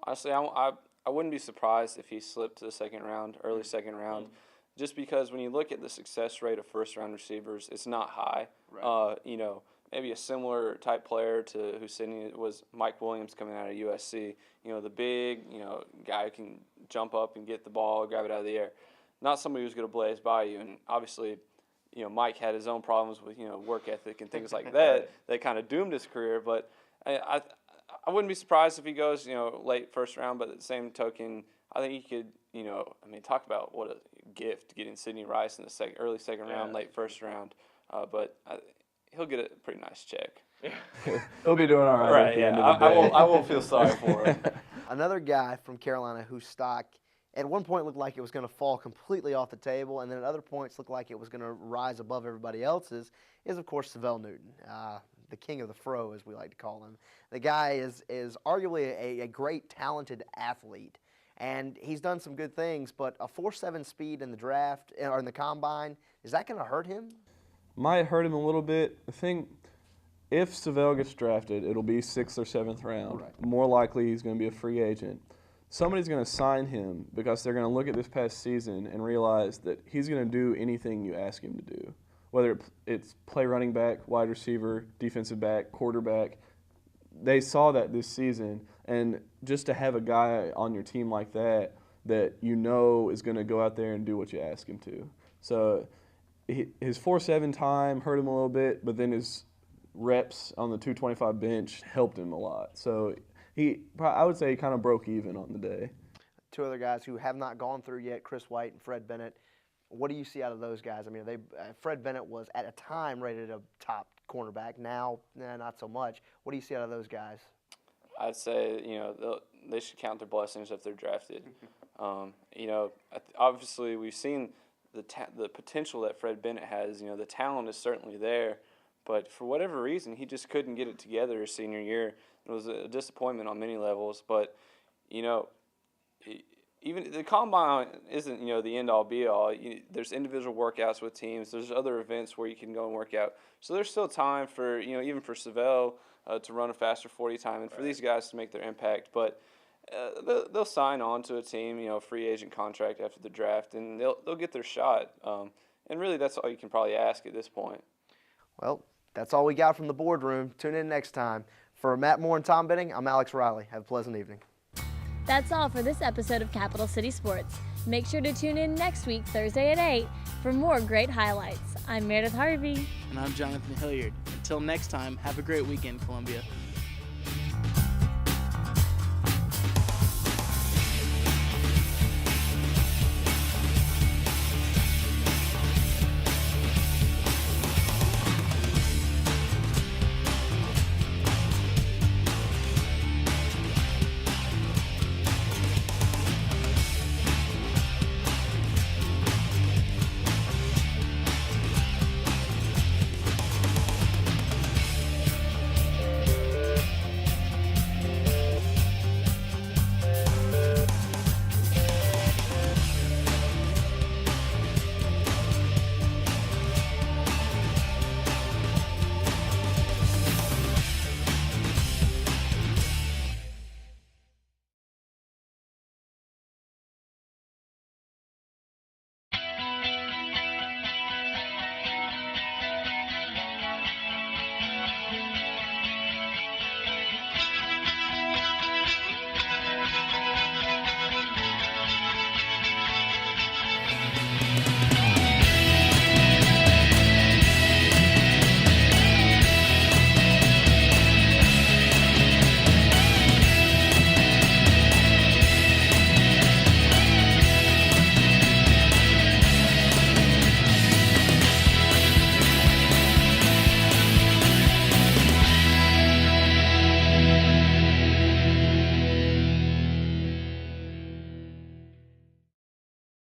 Honestly, I wouldn't be surprised if he slipped to the second round, early second round, just because when you look at the success rate of first-round receivers, it's not high. Right. Maybe a similar type player to who Sidney was Mike Williams coming out of USC. The big, guy who can jump up and get the ball, grab it out of the air. Not somebody who's going to blaze by you. And obviously, Mike had his own problems with, work ethic and things like that that kind of doomed his career. But I wouldn't be surprised if he goes, late first round, but at the same token, I think he could, talk about what a gift getting Sidney Rice in the early second round, late first round. But he'll get a pretty nice check. He'll be doing all right. Right, yeah. I won't feel sorry for him. Another guy from Carolina whose stock at one point looked like it was going to fall completely off the table, and then at other points looked like it was going to rise above everybody else's, is, of course, Syvelle Newton. The king of the fro, as we like to call him. The guy is arguably a great, talented athlete, and he's done some good things, but a 4.7 speed in the draft, or in the combine, is that going to hurt him? Might hurt him a little bit. The thing, if Syvelle gets drafted, it'll be 6th or 7th round. Right. More likely he's going to be a free agent. Somebody's going to sign him because they're going to look at this past season and realize that he's going to do anything you ask him to do. Whether it's play running back, wide receiver, defensive back, quarterback, they saw that this season. And just to have a guy on your team like that is going to go out there and do what you ask him to. So his 4.7 time hurt him a little bit, but then his reps on the 225 bench helped him a lot. So I would say he kind of broke even on the day. Two other guys who have not gone through yet, Chris White and Fred Bennett. What do you see out of those guys? I mean, Fred Bennett was at a time rated a top cornerback. Now, not so much. What do you see out of those guys? I'd say they should count their blessings if they're drafted. Obviously we've seen the potential that Fred Bennett has. The talent is certainly there, but for whatever reason, he just couldn't get it together his senior year. It was a disappointment on many levels, but even the combine isn't the end all be all. There's individual workouts with teams. There's other events where you can go and work out. So there's still time for even for Syvelle to run a faster 40 time and for these guys to make their impact. But they'll sign on to a team, free agent contract after the draft, and they'll get their shot. And really, that's all you can probably ask at this point. Well, that's all we got from the boardroom. Tune in next time. For Matt Moore and Tom Benning, I'm Alex Riley. Have a pleasant evening. That's all for this episode of Capital City Sports. Make sure to tune in next week, Thursday at 8, for more great highlights. I'm Meredith Harvey. And I'm Jonathan Hilliard. Until next time, have a great weekend, Columbia.